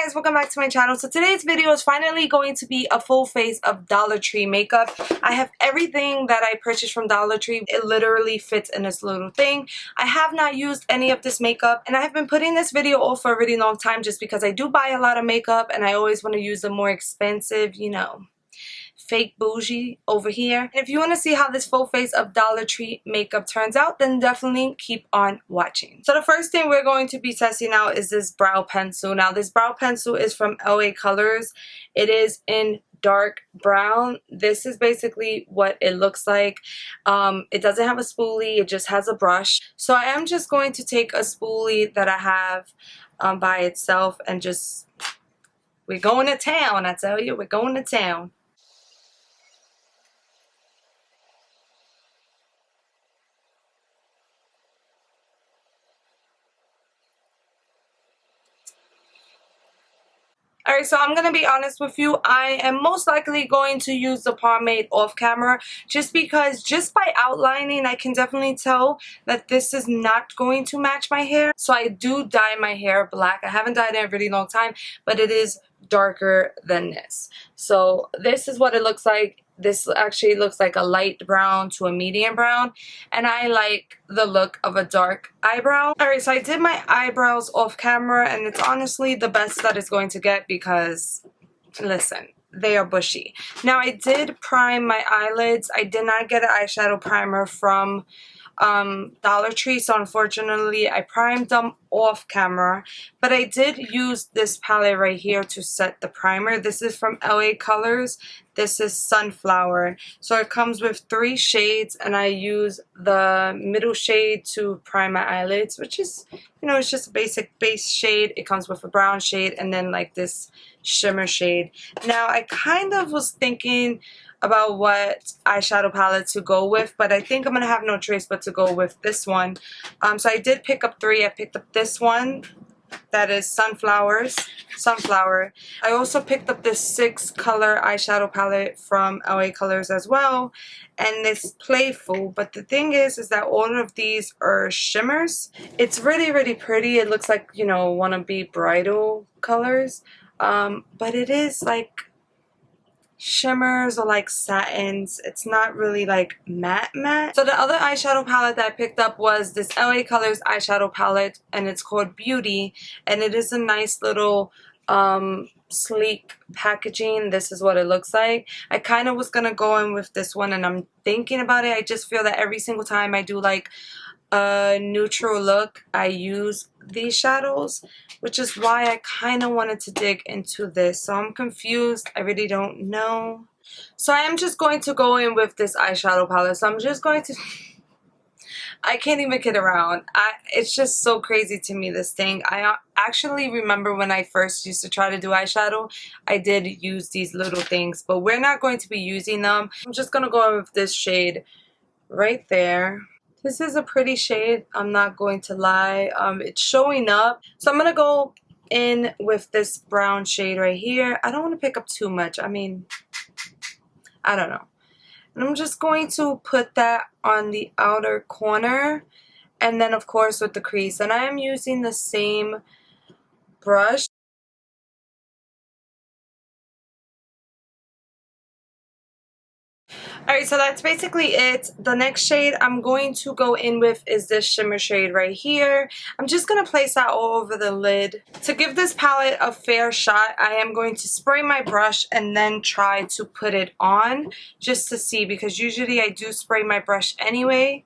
guys, welcome back to my channel. So today's video is finally going to be a full face of Dollar Tree makeup. I have everything that I purchased from Dollar Tree. It literally fits in this little thing. I have not used any of this makeup, and I have been putting this video off for a really long time just because I do buy a lot of makeup and I always want to use the more expensive, you know, fake bougie over here. And if you want to see how this full face of Dollar Tree makeup turns out, then definitely keep on watching. So the first thing we're going to be testing out is this brow pencil. Now this brow pencil is from LA Colors. It is in dark brown. This is basically what it looks like. It doesn't have a spoolie, it just has a brush. So I am just going to take a spoolie that I have by itself and just, we're going to town, I tell you, we're going to town. Alright, so I'm going to be honest with you. I am most likely going to use the pomade off camera just because just by outlining I can definitely tell that this is not going to match my hair. So I do dye my hair black. I haven't dyed it in a really long time, but it is darker than this. So this is what it looks like. This actually looks like a light brown to a medium brown, and I like the look of a dark eyebrow. Alright, so I did my eyebrows off camera, and it's honestly the best that it's going to get because, listen, they are bushy. Now I did prime my eyelids. I did not get an eyeshadow primer from Dollar Tree, so unfortunately I primed them off camera, but I did use this palette right here to set the primer. This is from LA Colors. This is Sunflower. So it comes with 3 shades, and I use the middle shade to prime my eyelids, which is, you know, it's just a basic base shade. It comes with a brown shade and then like this shimmer shade. Now I kind of was thinking about what eyeshadow palette to go with, but I think I'm gonna have no choice but to go with this one. So I did pick up 3. I picked up this one that is Sunflower. I also picked up this 6 color eyeshadow palette from LA Colors as well, and this Playful. But the thing is that all of these are shimmers. It's really pretty. It looks like, you know, wannabe bridal colors, but it is like shimmers or like satins. It's not really like matte. So the other eyeshadow palette that I picked up was this LA Colors eyeshadow palette, and it's called Beauty, and it is a nice little sleek packaging. This is what it looks like. I kind of was gonna go in with this one, and I'm thinking about it. I just feel that every single time I do like a neutral look, I use these shadows, which is why I kind of wanted to dig into this. So I'm confused. I really don't know. So I am just going to go in with this eyeshadow palette. So I'm just going to I can't even kid around. It's just so crazy to me, this thing. I actually remember when I first used to try to do eyeshadow, I did use these little things, but we're not going to be using them. I'm just going to go in with this shade right there. This is a pretty shade, I'm not going to lie. It's showing up. So I'm going to go in with this brown shade right here. I don't want to pick up too much. I mean, I don't know. And I'm just going to put that on the outer corner. And then, of course, with the crease. And I am using the same brush. Alright, so that's basically it. The next shade I'm going to go in with is this shimmer shade right here. I'm just going to place that all over the lid. To give this palette a fair shot, I am going to spray my brush and then try to put it on just to see, because usually I do spray my brush anyway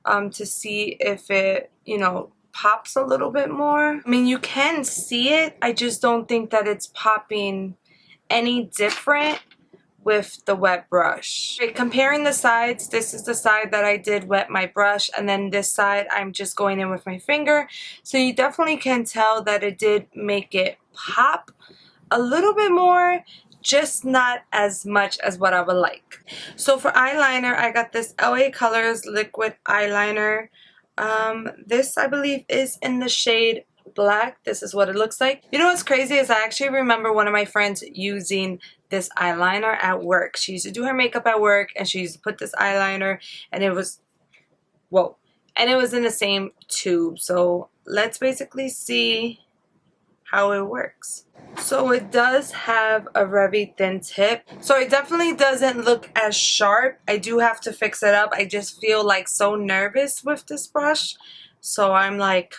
to see if it, you know, pops a little bit more. I mean, you can see it. I just don't think that it's popping any different with the wet brush. Okay, comparing the sides, this is the side that I did wet my brush, and then this side I'm just going in with my finger. So you definitely can tell that it did make it pop a little bit more, just not as much as what I would like. So for eyeliner, I got this LA Colors liquid eyeliner. This I believe is in the shade Black. This is what it looks like. You know what's crazy is I actually remember one of my friends using this eyeliner at work. She used to do her makeup at work, and she used to put this eyeliner, and it was, whoa, and it was in the same tube. So let's basically see how it works. So it does have a very thin tip, so it definitely doesn't look as sharp. I do have to fix it up. I just feel like so nervous with this brush, so I'm like,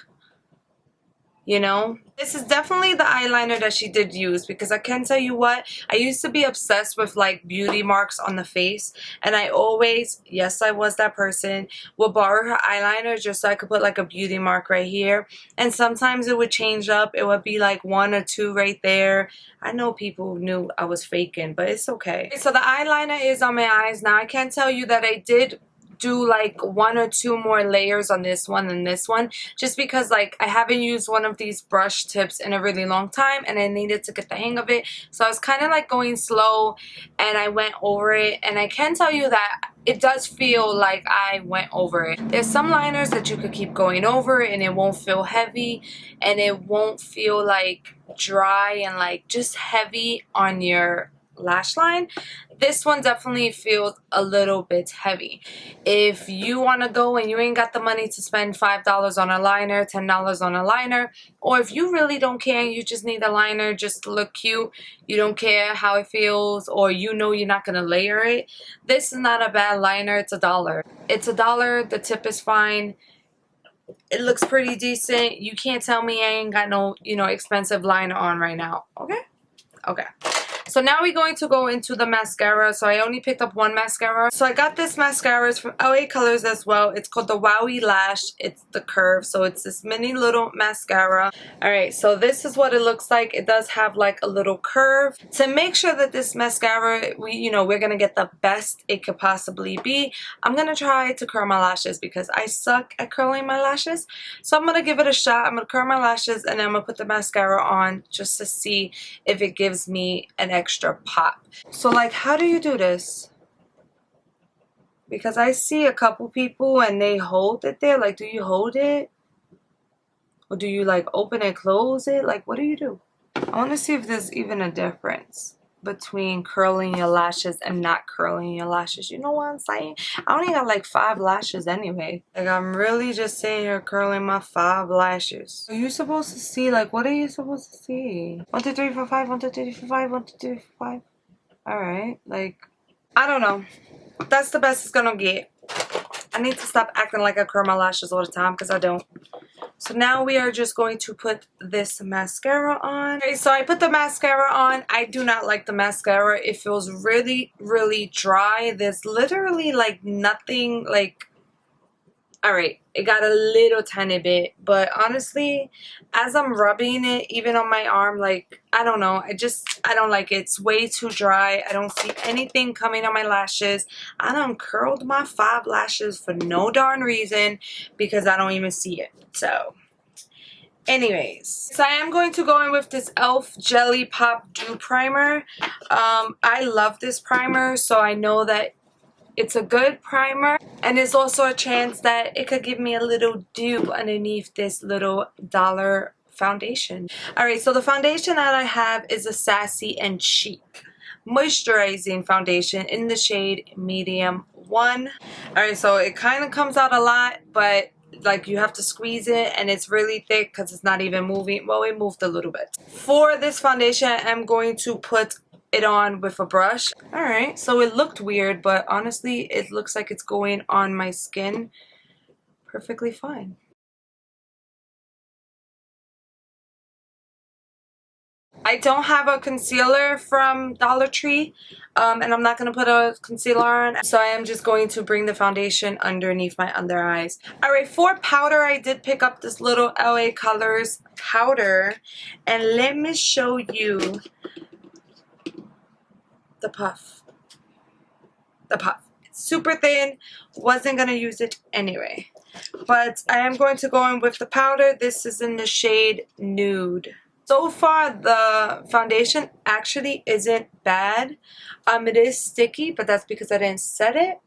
you know, this is definitely the eyeliner that she did use, because I can tell you what, I used to be obsessed with like beauty marks on the face, and I always, yes, I was that person, would borrow her eyeliner just so I could put like a beauty mark right here, and sometimes it would change up. It would be like 1 or 2 right there. I know people knew I was faking, but it's okay. So the eyeliner is on my eyes now. I can tell you that I did do like 1 or 2 more layers on this one than this one, just because like I haven't used one of these brush tips in a really long time and I needed to get the hang of it. So I was kind of like going slow and I went over it, and I can tell you that it does feel like I went over it. There's some liners that you could keep going over and it won't feel heavy, and it won't feel like dry and like just heavy on your lash line. This one definitely feels a little bit heavy. If you want to go and you ain't got the money to spend $5 on a liner, $10 on a liner, or if you really don't care and you just need a liner just to look cute, you don't care how it feels, or you know you're not going to layer it, this is not a bad liner. It's $1. It's $1. The tip is fine. It looks pretty decent. You can't tell me I ain't got no, you know, expensive liner on right now. Okay? Okay. So now we're going to go into the mascara. So I only picked up 1 mascara. So I got this mascara. It's from LA Colors as well. It's called the Wowie Lash. It's the curve. So it's this mini little mascara. Alright, so this is what it looks like. It does have like a little curve. To make sure that this mascara, we're going to get the best it could possibly be, I'm going to try to curl my lashes because I suck at curling my lashes. So I'm going to give it a shot. I'm going to curl my lashes and then I'm going to put the mascara on just to see if it gives me an extra pop. So like, how do you do this? Because I see a couple people and they hold it there. Like, do you hold it? Or do you like open and close it? Like, what do you do? I want to see if there's even a difference between curling your lashes and not curling your lashes. You know what I'm saying? I only got like 5 lashes anyway. Like, I'm really just sitting here curling my 5 lashes. Are you supposed to see? Like, what are you supposed to see? 1, 2, 3, 4, 5. 1, 2, 3, 4, 5. 1, 2, 3, 4, 5. Alright. Like, I don't know. That's the best it's gonna get. I need to stop acting like I curl my lashes all the time because I don't. So now we are just going to put this mascara on. Okay, so I put the mascara on. I do not like the mascara. It feels really, really dry. There's literally like nothing like... Alright, it got a little tiny bit, but honestly, as I'm rubbing it, even on my arm, like, I don't know, I don't like it. It's way too dry. I don't see anything coming on my lashes. I done curled my 5 lashes for no darn reason because I don't even see it. So, anyways, so I am going to go in with this e.l.f. Jelly Pop Dew Primer. I love this primer, so I know that it's a good primer, and there's also a chance that it could give me a little dew underneath this little dollar foundation. Alright, so the foundation that I have is a Sassy and Chic moisturizing foundation in the shade Medium 1. Alright, so it kind of comes out a lot, but like you have to squeeze it, and it's really thick because it's not even moving. Well, it moved a little bit. For this foundation, I'm going to put it on with a brush. Alright, so it looked weird, but honestly it looks like it's going on my skin perfectly fine. I don't have a concealer from Dollar Tree, and I'm not going to put a concealer on, so I am just going to bring the foundation underneath my under eyes. Alright, for powder, I did pick up this little LA Colors powder, and let me show you the puff. The puff. It's super thin. Wasn't going to use it anyway. But I am going to go in with the powder. This is in the shade Nude. So far, the foundation actually isn't bad. It is sticky, but that's because I didn't set it.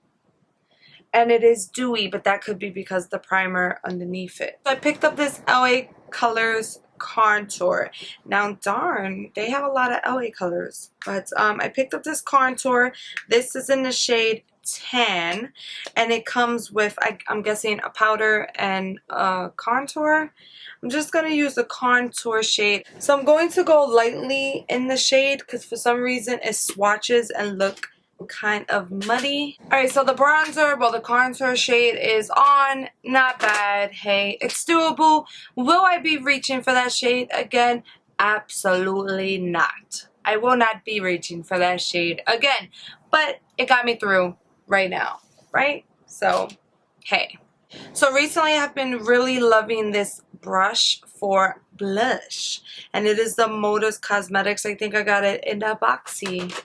And it is dewy, but that could be because the primer underneath it. So I picked up this LA Colors contour. Now darn, they have a lot of LA Colors, but I picked up this contour. This is in the shade Tan, and it comes with, I'm guessing, a powder and a contour. I'm just going to use the contour shade. So I'm going to go lightly in the shade because for some reason it swatches and look kind of muddy. Alright, so the bronzer, well, the contour shade is on. Not bad. Hey, it's doable. Will I be reaching for that shade again? Absolutely not. I will not be reaching for that shade again. But it got me through right now, right? So, hey. So recently I've been really loving this brush for blush. And it is the Modus Cosmetics. I think I got it in a boxy.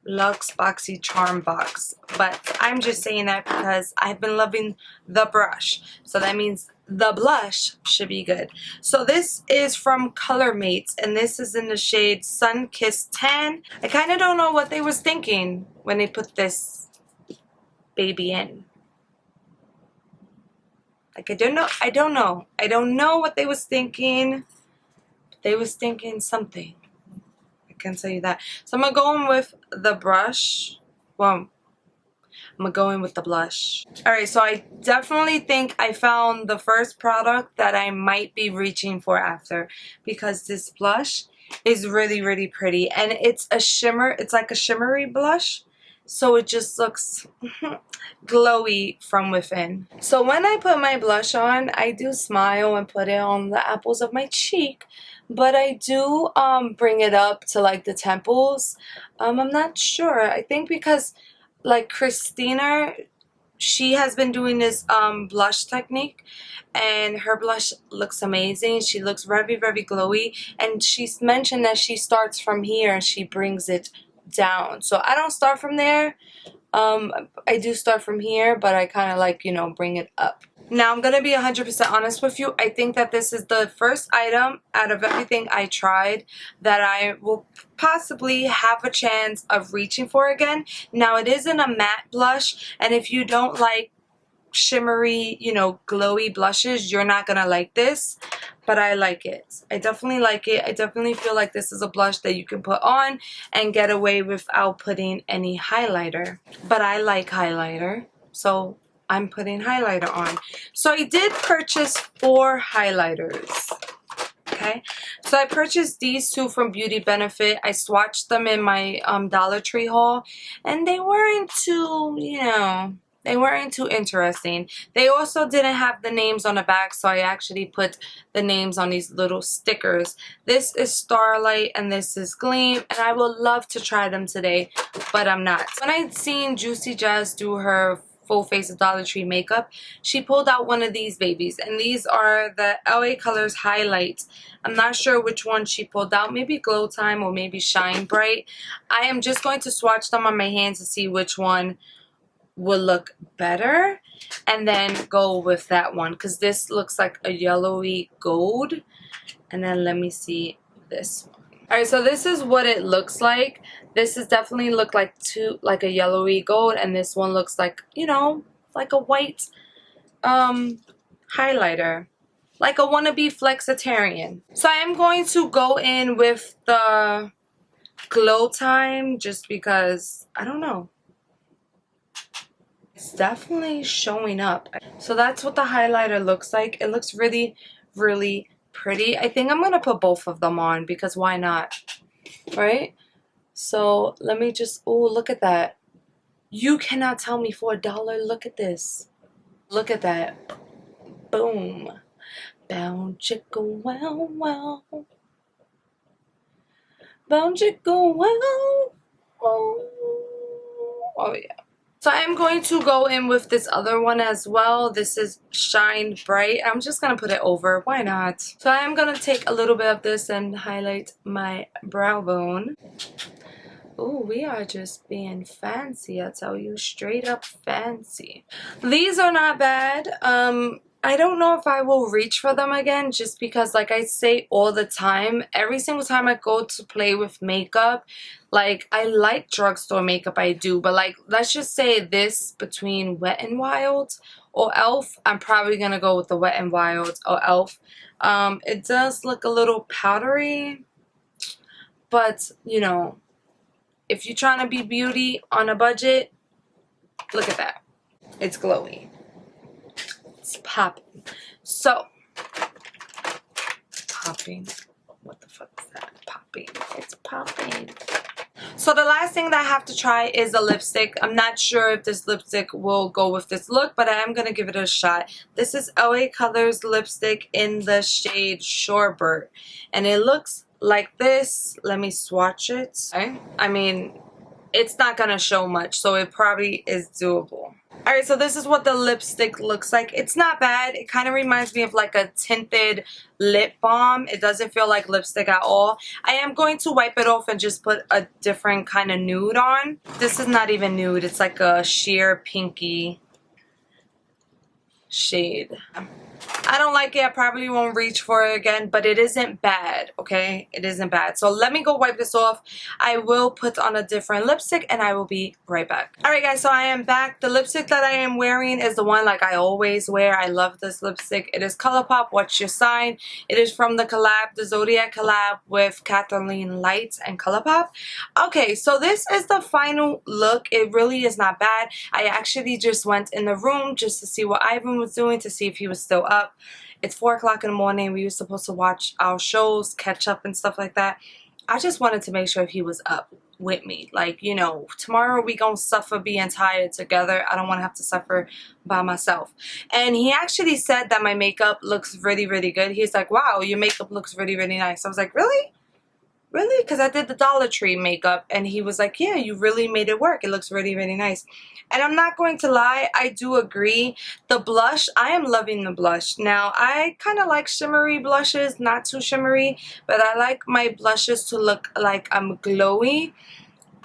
Luxe Boxy Charm box. But I'm just saying that because I've been loving the brush. So that means the blush should be good. So this is from Color Mates, and this is in the shade Sun Kissed Tan. I kind of don't know what they was thinking when they put this baby in. Like, I don't know what they was thinking. They was thinking something. I can tell you that. So I'm going to go in with the brush. Well, I'm going to go in with the blush. Alright, so I definitely think I found the first product that I might be reaching for after. Because this blush is really, really pretty. And it's a shimmer. It's like a shimmery blush. So it just looks glowy from within. So when I put my blush on, I do smile and put it on the apples of my cheek. But I do bring it up to like the temples. I'm not sure. I think because like Christina, she has been doing this blush technique, and her blush looks amazing. She looks very, very glowy, and she's mentioned that she starts from here and she brings it down. So I don't start from there. I do start from here, but I kind of like, you know, bring it up. Now, I'm going to be 100% honest with you. I think that this is the first item out of everything I tried that I will possibly have a chance of reaching for again. Now, it is in a matte blush, and if you don't like shimmery, you know, glowy blushes, you're not going to like this. But I like it. I definitely like it. I definitely feel like this is a blush that you can put on and get away without putting any highlighter. But I like highlighter, so I'm putting highlighter on. So I did purchase 4 highlighters. Okay, so I purchased these 2 from Beauty Benefit. I swatched them in my Dollar Tree haul, and they weren't too, you know, they weren't too interesting. They also didn't have the names on the back, so I actually put the names on these little stickers. This is Starlight and this is Gleam, and I would love to try them today, but I'm not. When I'd seen Juicy Jazz do her full face of Dollar Tree makeup, she pulled out one of these babies, and these are the LA Colors Highlights. I'm not sure which one she pulled out, maybe Glow Time or maybe Shine Bright. I am just going to swatch them on my hand to see which one will look better and then go with that one, because this looks like a yellowy gold. And then let me see this one. Alright, so this is what it looks like. This is definitely look like a yellowy gold, and this one looks like, you know, like a white highlighter, like a wannabe flexitarian. So I am going to go in with the Glow Time just because, I don't know, it's definitely showing up. So that's what the highlighter looks like. It looks really, really pretty. I think I'm going to put both of them on because why not, right? So let me just, oh, look at that. You cannot tell me for $1. Look at this. Look at that. Boom. Bound chicka wow wow. Bound chicka wow. Oh yeah. So I'm going to go in with this other one as well. This is Shine Bright. I'm just going to put it over. Why not? So I'm going to take a little bit of this and highlight my brow bone. Oh, we are just being fancy. I tell you, straight up fancy. These are not bad. I don't know if I will reach for them again just because, like I say all the time, every single time I go to play with makeup, like, I like drugstore makeup, I do, but like, let's just say this between Wet n Wild or e.l.f., I'm probably gonna go with the Wet n Wild or e.l.f. It does look a little powdery, but, you know, if you're trying to be beauty on a budget, Look at that. It's glowy. It's popping. So, popping. What the fuck is that? Popping. It's popping. So the last thing that I have to try is a lipstick. I'm not sure if this lipstick will go with this look, but I am going to give it a shot. This is LA Colors lipstick in the shade Shorebird. And it looks like this. Let me swatch it. Okay. I mean, it's not going to show much, so it probably is doable. Alright, so this is what the lipstick looks like. It's not bad. It kind of reminds me of like a tinted lip balm. It doesn't feel like lipstick at all. I am going to wipe it off and just put a different kind of nude on. This is not even nude. It's like a sheer pinky shade. I don't like it. I probably won't reach for it again, but it isn't bad, okay? It isn't bad. So let me go wipe this off. I will put on a different lipstick and I will be right back. Alright guys, so I am back. The lipstick that I am wearing is the one like I always wear. I love this lipstick. It is ColourPop, What's Your Sign? It is from the collab, the Zodiac collab with Kathleen Lights and ColourPop. Okay, so this is the final look. It really is not bad. I actually just went in the room just to see what Ivan was doing, to see if he was still up. It's 4 o'clock in the morning. We were supposed to watch our shows, catch up and stuff like that. I just wanted to make sure if he was up with me. Like, you know, tomorrow we gonna suffer being tired together. I don't want to have to suffer by myself. And he actually said that my makeup looks really, really good. He's like, wow, your makeup looks really, really nice. I was like, really? Really? Because I did the Dollar Tree makeup, and he was like, yeah, you really made it work. It looks really, really nice. And I'm not going to lie, I do agree. The blush, I am loving the blush. Now, I kind of like shimmery blushes, not too shimmery, but I like my blushes to look like I'm glowy.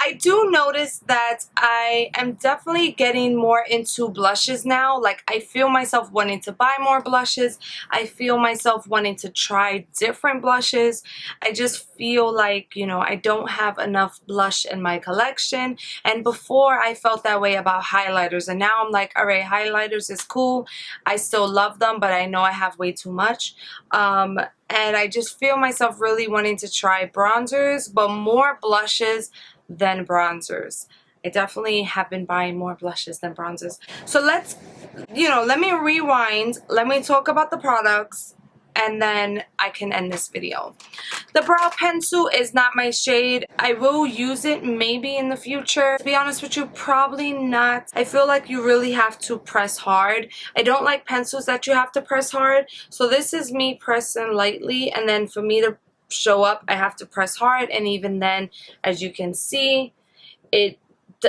I do notice that I am definitely getting more into blushes now. Like, I feel myself wanting to buy more blushes. I feel myself wanting to try different blushes. I just feel like, you know, I don't have enough blush in my collection. And before, I felt that way about highlighters. And now I'm like, all right, highlighters is cool. I still love them, but I know I have way too much. And I just feel myself really wanting to try bronzers, but more blushes than bronzers. I definitely have been buying more blushes than bronzers. So let's, you know, let me rewind. Let me talk about the products and then I can end this video. The brow pencil is not my shade. I will use it maybe in the future. To be honest with you, probably not. I feel like you really have to press hard. I don't like pencils that you have to press hard. So this is me pressing lightly, and then for me to show up, I have to press hard, and even then, as you can see, it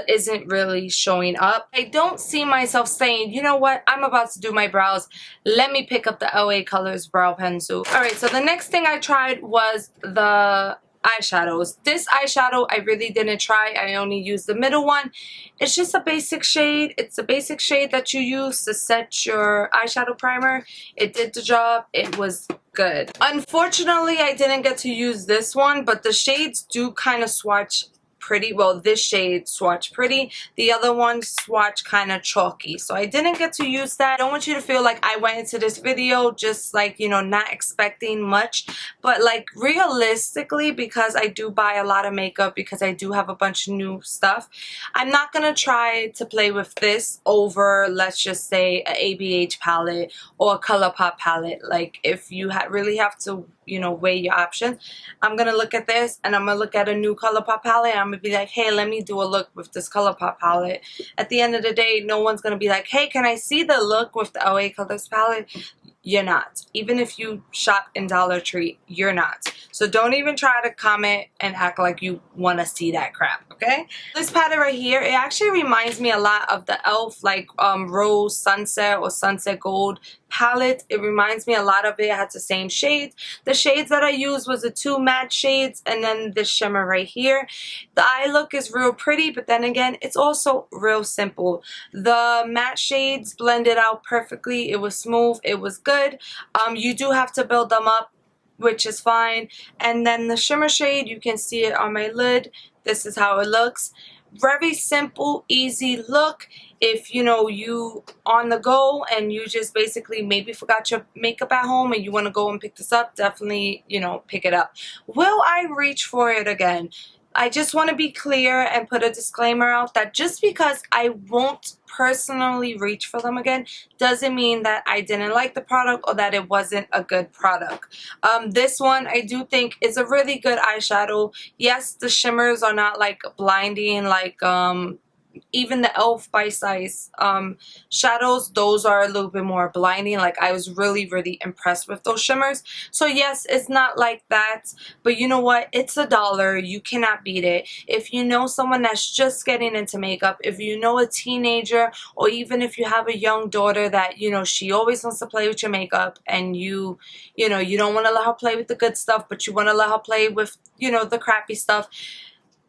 isn't really showing up. I don't see myself saying, you know what, I'm about to do my brows, let me pick up the LA Colors brow pencil. Alright, so the next thing I tried was the eyeshadows. This eyeshadow I really didn't try. I only used the middle one. It's just a basic shade. It's a basic shade that you use to set your eyeshadow primer. It did the job. It was good. Unfortunately, I didn't get to use this one, but the shades do kind of swatch pretty. Well, this shade swatch pretty. The other one swatch kind of chalky. So I didn't get to use that. I don't want you to feel like I went into this video just like, you know, not expecting much. But like realistically, because I do buy a lot of makeup, because I do have a bunch of new stuff, I'm not going to try to play with this over, let's just say, an ABH palette or a ColourPop palette. Like if you really have to, you know, weigh your options, I'm going to look at this and I'm going to look at a new ColourPop palette. I'm going to be like, hey, let me do a look with this ColourPop palette. At the end of the day, no one's going to be like, hey, can I see the look with the LA Colors palette? You're not. Even if you shop in Dollar Tree, you're not. So don't even try to comment and act like you want to see that crap, okay? This palette right here, it actually reminds me a lot of the e.l.f. like Rose Sunset or Sunset Gold palette. It reminds me a lot of it. It has the same shades. The shades that I used was the 2 matte shades and then the shimmer right here. The eye look is real pretty, but then again, it's also real simple. The matte shades blended out perfectly. It was smooth. It was good. You do have to build them up, which is fine. And then the shimmer shade, you can see it on my lid. This is how it looks. Very simple, easy look. If you know you on the go and you just basically maybe forgot your makeup at home and you want to go and pick this up, definitely, you know, pick it up. Will I reach for it again? I just want to be clear and put a disclaimer out that just because I won't personally reach for them again doesn't mean that I didn't like the product or that it wasn't a good product. This one I do think is a really good eyeshadow. Yes, the shimmers are not like blinding like even the e.l.f. Bite Size shadows, those are a little bit more blinding. Like, I was really impressed with those shimmers. So yes, it's not like that, but you know what, it's $1. You cannot beat it. If you know someone that's just getting into makeup, if you know a teenager, or even if you have a young daughter that, you know, she always wants to play with your makeup, and you know, you don't want to let her play with the good stuff, but you want to let her play with, you know, the crappy stuff.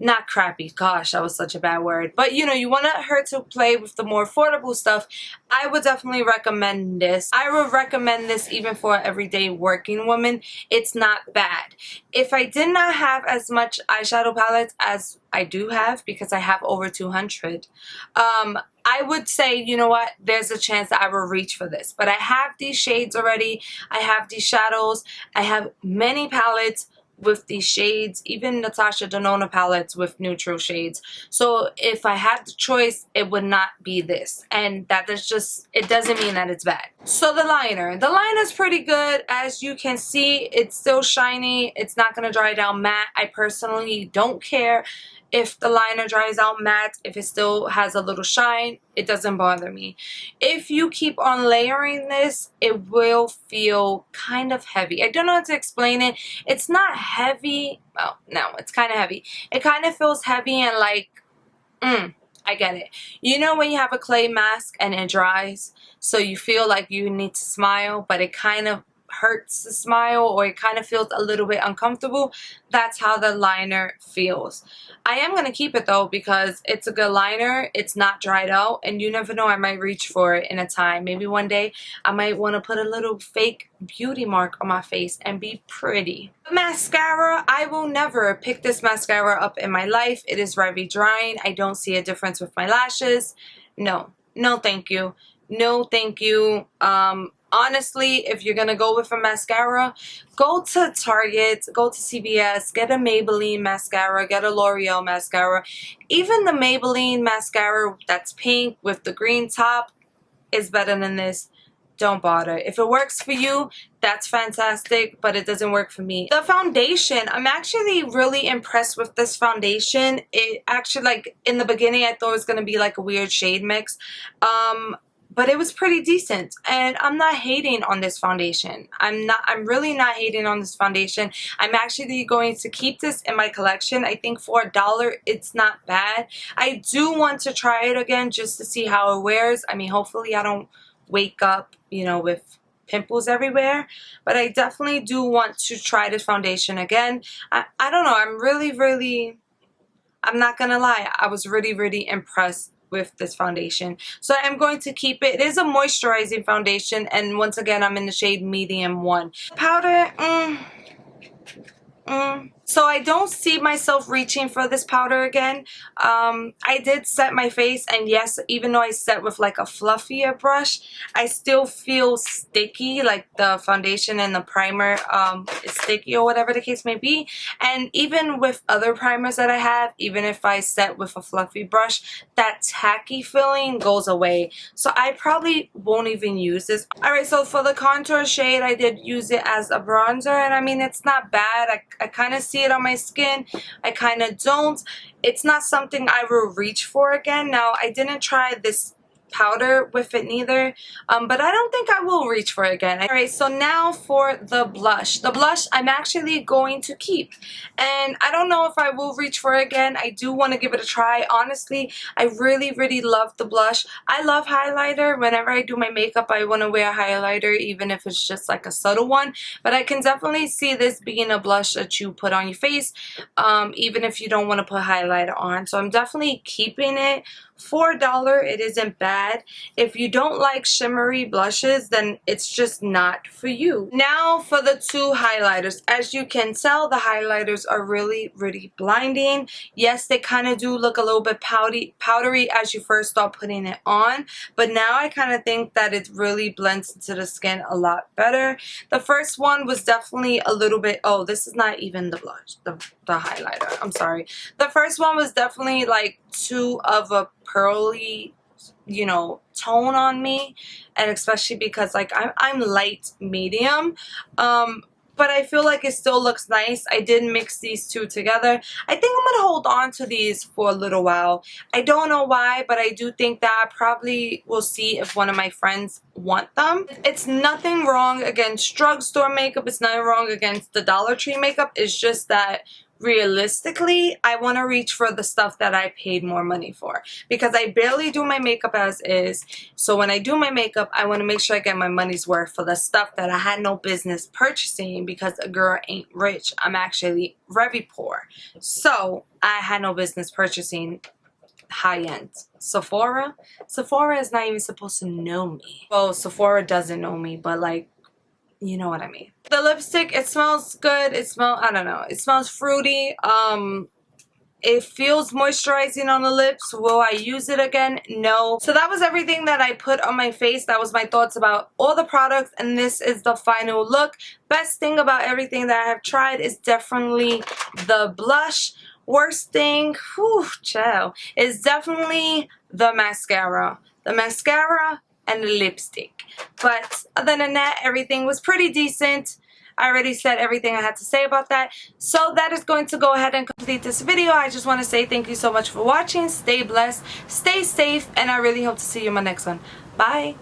Not crappy, gosh, that was such a bad word, but you know, you want her to play with the more affordable stuff. I would definitely recommend this. I would recommend this even for an everyday working woman. It's not bad. If I did not have as much eyeshadow palettes as I do have, because I have over 200, I would say, you know what, there's a chance that I will reach for this. But I have these shades already. I have these shadows. I have many palettes with these shades, even Natasha Denona palettes with neutral shades. So if I had the choice, it would not be this. And that is just, it doesn't mean that it's bad. So the liner. The liner is pretty good. As you can see, it's still shiny. It's not going to dry down matte. I personally don't care if the liner dries out matte. If it still has a little shine, it doesn't bother me. If you keep on layering this, it will feel kind of heavy. I don't know how to explain it. It's not heavy. Well, no, it's kind of heavy. It kind of feels heavy and like, I get it. You know when you have a clay mask and it dries, so you feel like you need to smile, but it kind of hurts to smile, or it kind of feels a little bit uncomfortable? That's how the liner feels. I am going to keep it though, because it's a good liner. It's not dried out, and you never know, I might reach for it in a time. Maybe one day I might want to put a little fake beauty mark on my face and be pretty. Mascara, I will never pick this mascara up in my life. It is very drying. I don't see a difference with my lashes. No thank you. No thank you. Honestly, if you're gonna go with a mascara, go to Target, go to CVS, get a Maybelline mascara, get a L'Oreal mascara. Even the Maybelline mascara that's pink with the green top is better than this. Don't bother. If it works for you, that's fantastic, but it doesn't work for me. The foundation, I'm actually really impressed with this foundation. It actually, like, in the beginning, I thought it was gonna be like a weird shade mix. But it was pretty decent, and I'm not hating on this foundation. I'm really not hating on this foundation. I'm actually going to keep this in my collection. I think for $1, it's not bad. I do want to try it again just to see how it wears. I mean, hopefully I don't wake up, you know, with pimples everywhere, but I definitely do want to try this foundation again. I don't know, I'm not gonna lie, I was really impressed with this foundation. So I'm going to keep it. It is a moisturizing foundation, and once again, I'm in the shade medium 1. Powder, so I don't see myself reaching for this powder again. I did set my face, and yes, even though I set with like a fluffier brush, I still feel sticky, like the foundation and the primer is sticky, or whatever the case may be. And even with other primers that I have, even if I set with a fluffy brush, that tacky feeling goes away. So I probably won't even use this. Alright, so for the contour shade, I did use it as a bronzer, and I mean, it's not bad. I kind of see it on my skin. I kind of don't. It's not something I will reach for again. Now, I didn't try this powder with it neither, but I don't think I will reach for it again. Alright, so now for the blush. The blush I'm actually going to keep, and I don't know if I will reach for it again. I do want to give it a try. Honestly, I really love the blush. I love highlighter. Whenever I do my makeup, I want to wear a highlighter, even if it's just like a subtle one, but I can definitely see this being a blush that you put on your face, even if you don't want to put highlighter on. So I'm definitely keeping it for $1, it isn't bad. If you don't like shimmery blushes, then it's just not for you. Now for the two highlighters. As you can tell, the highlighters are really, really blinding. Yes, they kind of do look a little bit powdery as you first start putting it on, but now I kind of think that it really blends into the skin a lot better. The first one was definitely a little bit, oh, this is not even the blush, the highlighter. I'm sorry. The first one was definitely like too of a pearly, you know, tone on me, and especially because like I'm light medium, but I feel like it still looks nice. I did mix these two together. I think I'm gonna hold on to these for a little while. I don't know why, but I do think that I probably will see if one of my friends want them. It's nothing wrong against drugstore makeup. It's nothing wrong against the Dollar Tree makeup. It's just that realistically, I want to reach for the stuff that I paid more money for, because I barely do my makeup as is. So when I do my makeup, I want to make sure I get my money's worth for the stuff that I had no business purchasing, because a girl ain't rich. I'm actually very poor. So I had no business purchasing high-end. Sephora is not even supposed to know me. Well, Sephora doesn't know me, but like, you know what I mean. The lipstick, it smells good. I don't know. It smells fruity. It feels moisturizing on the lips. Will I use it again? No. So that was everything that I put on my face. That was my thoughts about all the products, and this is the final look. Best thing about everything that I have tried is definitely the blush. Worst thing, whew, child, is definitely the mascara. The mascara and the lipstick. But other than that, everything was pretty decent. I already said everything I had to say about that. So that is going to go ahead and complete this video. I just want to say thank you so much for watching. Stay blessed, stay safe, and I really hope to see you in my next one. Bye.